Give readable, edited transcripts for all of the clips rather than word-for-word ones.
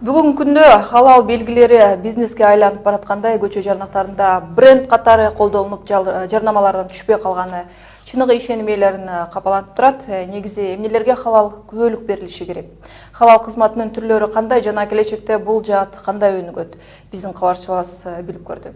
Бүгүнкү күндө халал белгилери бизнеске айланып бараткандай көчө жарнактарында бренд катары колдонулуп жарнамалардан түшпөй калганы чыныгы ишеним ээлерин капалантып турат. Негизи эмнелерге халал көбөлүк берилиши керек? Халал кызматынын түрлөрү кандай жана келечекте бул жаат кандай өнүгөт? Биздин кабарчыбыз билип көрдү.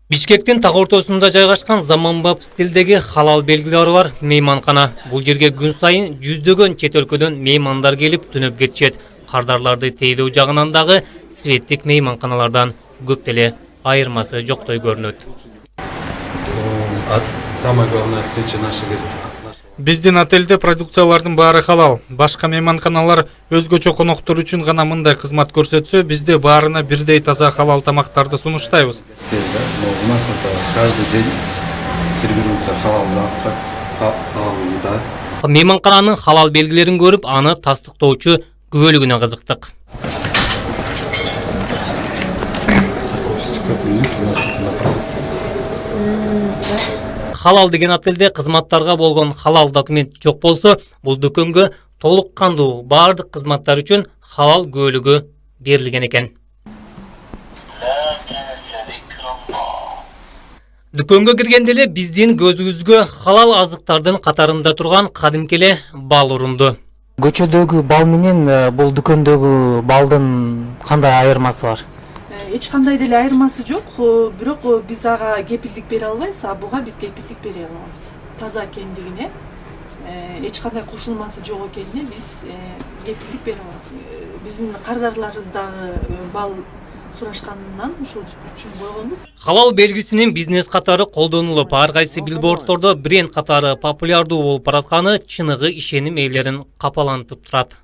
Бишкектин так ортосунда жайгашкан заманбап стилдеги халал белгилери бар мейманкана. Бул жерге күн сайын жүздөгөн чет өлкөдөн меймандар келип түнөп кетишет. Кардарларды тейлөө жагынан дагы светтик мейманканалардан көп деле айырмасы жоктой көрүнөт. Самое главное отличие наших Биздин отелде продукциялардын баары халал. Башка мейманканалар өзгөчө коноктор үчүн гана мындай кызмат көрсөтсө, бизде баарына бирдей таза халал тамактарды сунуштайбыз. У нас это каждый день сервируется халал завтрак, халал еда. Мейманкананын халал белгилерин көрүп, аны тастыктоочу күбөлүгүнө кызыктык. Халал деген отелде кызматтарга болгон халал документ жок болсо, бул дүкөнгө толук кандуу баардык кызматтар үчүн халал күбөлүгү берилген экен. Дүкөнгө киргенде эле биздин көзүбүзгө халал азыктардын катарында турган кадимки эле бал урунду. Көчөдөгү бал менен бул дүкөндөгү балдын кандай айырмасы бар? Эч кандай деле айырмасы жок, бирок биз ага кепилдик бере албайбыз, а буга биз кепилдик бере алабыз. Таза экендигине, эч кандай кошулмасы жок экенине биз кепилдик бере алабыз. Биздин кардарларыбыз дагы бал сурашканынан ошол үчүн койгонбуз. Халал белгисинин бизнес катары колдонулуп, ар кайсы билбордтордо бренд катары популярдуу болуп баратканы чыныгы ишеним ээлерин капалантып турат.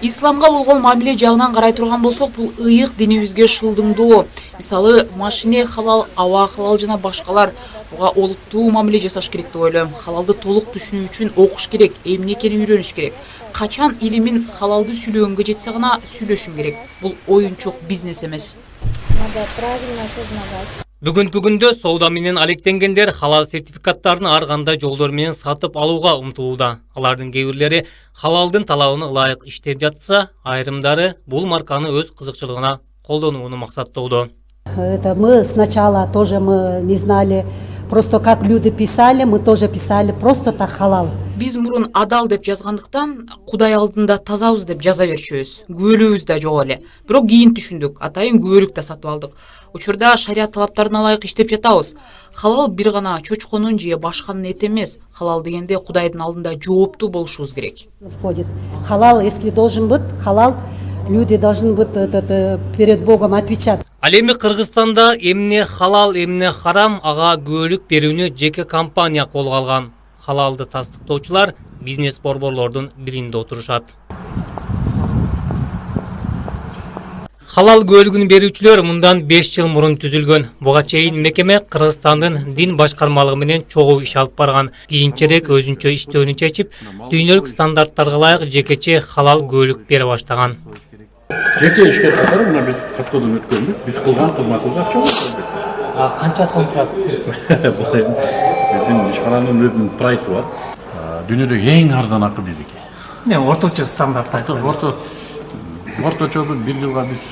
Исламга болгон мамиле жагынан карай турган болсок, бул ыйык динибизге шылдыңдуу. Мисалы, машине халал, аба халал жана башкалар буга олуттуу мамиле жасаш керек деп ойлойм. Халалды толук түшүнүү үчүн окуш керек, эмне экенин үйрөнүш керек. Качан илимин халалды сүйлөгөнгө жетсе гана сүйлөшүң керек. Бул оюнчук бизнес эмес. Бүгүнкү күндө соода менен алектенгендер халал сертификаттарын ар кандай жолдор менен сатып алууга умтулууда. Алардын кээ бирлери халалдын талабына ылайык иштеп жатса, айрымдары бул марканы өз кызыкчылыгына колдонууну максаттоодо. Это мы сначала тоже мы не знали, просто как люди писали, мы тоже писали просто так халал. Биз мурун адал деп жазгандыктан Кудай алдында тазабыз деп жаза берчүбүз. Күбөлүбүз да жок эле. Бирок кийин түшүндүк, атайын күбөлүк да сатып алдык. Учурда шарият талаптарына ылайык иштеп жатабыз. Халал бир гана чочконун же башканын эти эмес. Халал дегенде Кудайдын алдында жооптуу болушубуз керек. Входит халал, если должен быть халал, люди должны быть перед Богом отвечать. Ал эми Кыргызстанда эмне халал, эмне харам ага күбөлүк берүүнү жеке компания колго алган. Халалды тастыктоочулар бизнес борборлордун биринде отурушат. Халал күбөлүгүн берүүчүлөр мындан 5 жыл мурун түзүлгөн. Буга чейин мекеме Кыргызстандын дин башкармалыгы менен чогуу иш алып барган. Кийинчерээк өзүнчө иштөөнү чечип, дүйнөлүк стандарттарга ылайык жекече халал күбөлүк бере баштаган. Жеке ишке катары мына биз каттоодон өткөнбүз. Биз кылган кызматыбыз акча болот. Канча сом турат берсиң? Биздин ишкананын өзүнүн прайсы бар. Дүйнөдө эң арзан акы биздики. Не, орточо стандарт айтылат. Орточосу бир жылга биз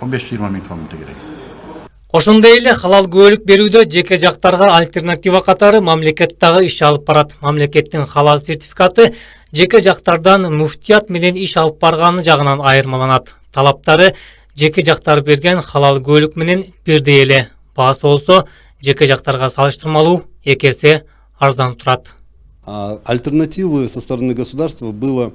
15-20 миң сом керек. Ошондой эле халал күбөлүк берүүдө жеке жактарга альтернатива катары мамлекет дагы иш алып барат. Мамлекеттин халал сертификаты жеке жактардан муфтият менен иш алып барганы жагынан айырмаланат. Талаптары жеке жактар берген халал күбөлүк менен бирдей эле. Баасы болсо жеке жактарга салыштырмалуу 2 эсе арзан турат. Альтернативы со стороны государства было.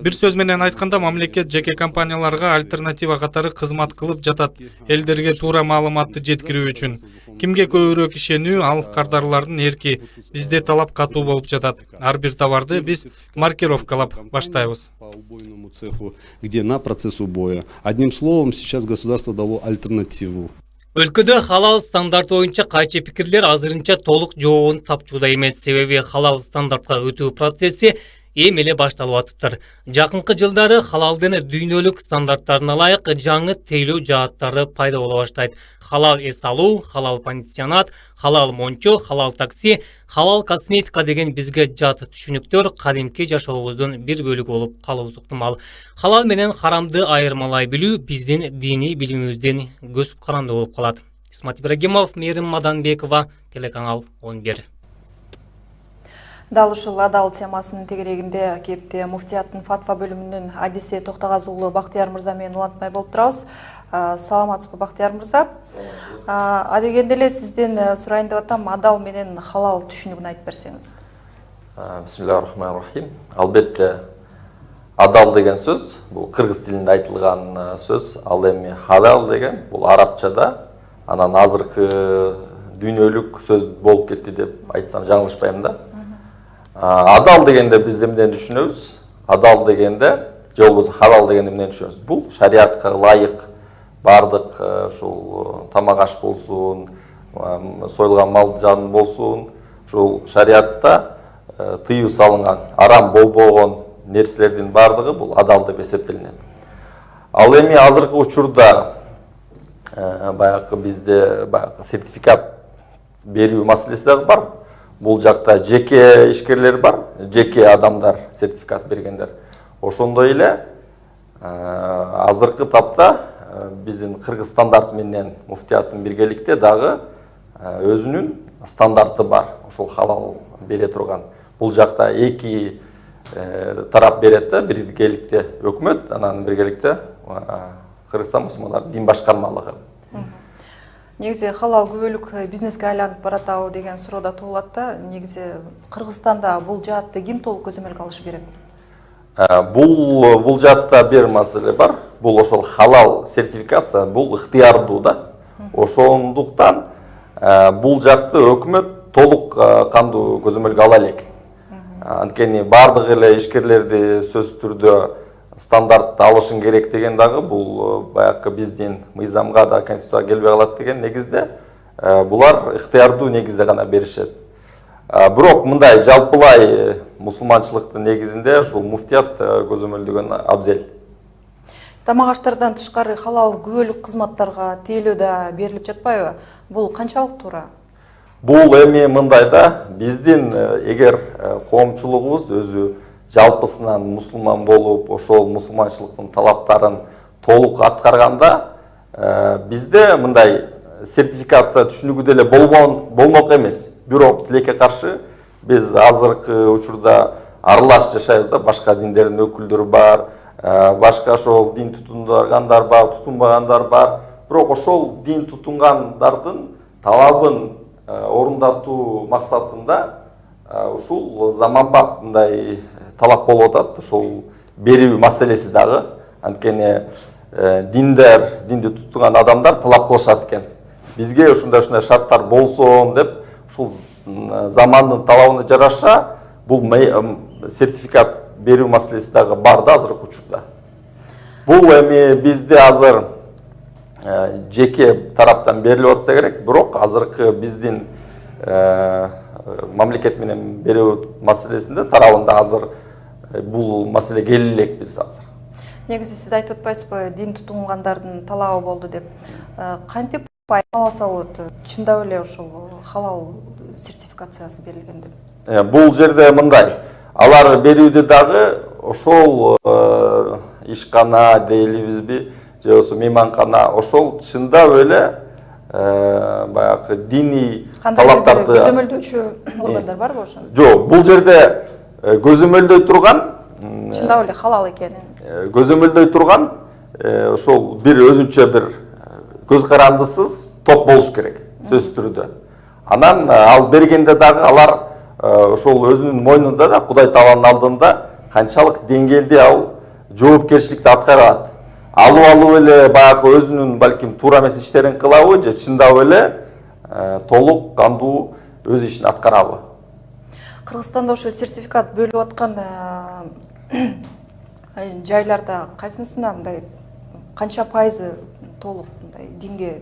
Бир сөз менен айтканда, мамлекет жеке компанияларга альтернатива катары кызмат кылып жатат, элдерге туура маалыматты жеткирүү үчүн. Кимге көбүрөөк ишенүү, ал кардарлардын эрки. Бизде талап катуу болуп жатат. Ар бир товарды биз маркировкалап баштайбыз. По убойному цеху, где на процесс убоя. Одним словом, сейчас государство дало альтернативу. Өлкөдө халал стандарт боюнча кайчы пикирлер азырынча толук жообун тапчууда эмес. Себеби халал стандартка өтүү процесси эми эле башталып атыптыр. Жакынкы жылдары халалдын дүйнөлүк стандарттарына ылайык жаңы тейлөө жааттары пайда боло баштайт. Халал эс алуу, халал пансионат, халал мончо, халал такси, халал косметика деген бизге жат түшүнүктөр кадимки жашообуздун бир бөлүгү болуп калуусу ыктымал. Халал менен харамды айырмалай билүү биздин диний билимибиздин көз каранды болуп калат. Исмат Ибрагимов, Мээрим Маданбекова, телеканал 11. Дал ушул адал темасынын тегерегинде кепти муфтияттын фатва бөлүмүнүн адиси Токтогаз уулу Бактыяр мырза менен улантмай болуп турабыз. Саламатсызбы, Бактыяр мырза? Адегенде эле сизден сурайын деп атам, адал менен халал түшүнүгүн айтып берсеңиз. Бисмиллахир-рахманир-рахим. Албетте адал деген сөз бул кыргыз тилинде айтылган сөз. Ал эми халал деген бул арабчада, анан азыркы дүйнөлүк сөз болуп кетти деп айтсам жаңылышпайм да. Адал дегенде биз эмнени түшүнөбүз? Адал дегенде же болбосо халал дегенде эмнени түшүнөбүз? Бул шариатка ылайык бардык ушул тамак аш болсун, союлган мал жан болсун, ушул шариатта тыюу салынган арам болбогон нерселердин бардыгы бул адал деп эсептелинет. Ал эми азыркы учурда баягы бизде сертификат берүү маселеси дагы бар. Бул жакта жеке ишкерлер бар, жеке адамдар сертификат бергендер. Ошондой эле азыркы тапта биздин кыргыз стандарт менен муфтияттын биргеликте дагы өзүнүн стандарты бар. Ошол халал бере турган. Бул жакта эки тарап берет да, биргеликте өкмөт, анан биргеликте Кыргызстан мусулмандардын дин башкармалыгы. Негизи халал күбөлүк бизнеске айланып баратабы деген суроо да туулат да. Негизи Кыргызстанда бул жаатты ким толук көзөмөлгө алышы керек? Бул жаатта бир маселе бар. Бул ошол халал сертификация бул ыктыярдуу да. Ошондуктан бул жакты өкмөт толук кандуу көзөмөлгө ала элек. Анткени бардык эле ишкерлерди сөзсүз түрдө стандарт алышың керек деген дагы бул баягы биздин мыйзамга да конституцияга келбей калат деген негизде булар ыктыярдуу негизде гана беришет. Бирок мындай жалпылай мусулманчылыктын негизинде ушул муфтият көзөмөлдөгөн абзел. Тамак аштардан тышкары халал күбөлүк кызматтарга тейлөө да берилип жатпайбы? Бул канчалык туура? Бул эми мындай да, биздин эгер коомчулугубуз өзү жалпысынан мусулман болуп, ошол мусулманчылыктын талаптарын толук аткарганда, бизде мындай сертификация түшүнүгү деле болмок эмес. Бирок тилекке каршы биз азыркы учурда аралаш жашайбыз да, башка диндердин өкүлдөрү бар, башка ошол дин тутунгандар бар, тутунбагандар бар. Бирок ошол дин тутунгандардын талабын орундатуу максатында ушул заманбап мындай талап болуп атат, ушул берүү маселеси дагы. Анткени динди тутунган адамдар талап кылышат экен. Бизге ушундай шарттар болсун деп, ушул замандын талабына жараша бул сертификат берүү маселеси дагы бар да азыркы учурда. Бул эми бизде азыр жеке тараптан берилип атса керек, бирок азыркы биздин мамлекет менен берүү маселесинде тарабында азыр бул маселе келе элек биз азыр. Негизи сиз айтып атпайсызбы, дин тутунгандардын талабы болду деп. Кантип айналса болот? Чындап эле ошол халал сертификациясы берилген деп. Бул жерде мындай, алар берүүдө дагы ошол ишкана дейлибизби, же болбосо мейманкана, ошол чындап эле баягы диний талаптарды көзөмөлдөөчү органдар барбы ошону? Жок, бул жерде көзөмөлдөй турган, чындап эле халал экенин. Көзөмөлдөй турган ошол бир өзүнчө бир көз карандысыз топ болуш керек, сөзсүз түрдө. Анан ал бергенде дагы алар ошол өзүнүн мойнунда да Кудай Тааланын алдында канчалык деңгээлде ал жоопкерчиликти аткарат. Алып эле баягы өзүнүн балким туура эмес иштерин кылабы, же чындап эле толук кандуу өз ишин аткарабы? Кыргызстанда ошо сертификат бөлүп аткан жайларда кайсынысында мындай канча пайызы толук мындай динге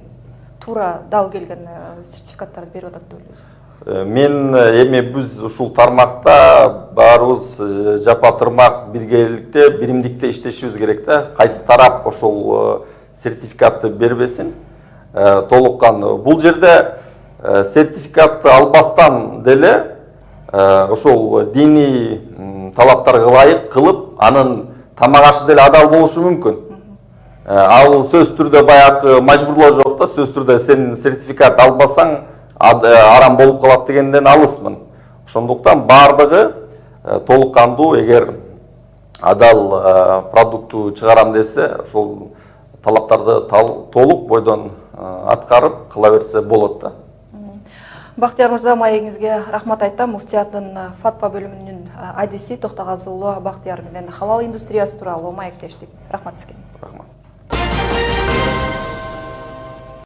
туура дал келген сертификаттарды берип атат деп ойлойсуз? Мен эми біз ушул тармакта баарыбыз жапа-тырмак биргеликте, биримдикте иштешибиз керек да. Кайсы тарап ошол сертификатты бербесин, толуккан. Бул жерде сертификатты албастан деле ошол диний талаптарга ылайык кылып, анын тамак ашы деле адал болушу мүмкүн. Ал сөз түрдө баягы мажбурлоо жок да, сөз түрдө сен сертификат албасаң арам болуп калат дегенден алысмын. Ошондуктан бардыгы толук кандуу, эгер адал продукту чыгарам десе, ошол талаптарды толук бойдон аткарып кыла берсе болот да. Бактияр мырза, маегиңизге рахмат айтам. Муфтияттын фатва бөлүмүнүн адиси Токтогазы уулу Бактияр менен халал индустриясы тууралуу маектештик. Рахмат сизге.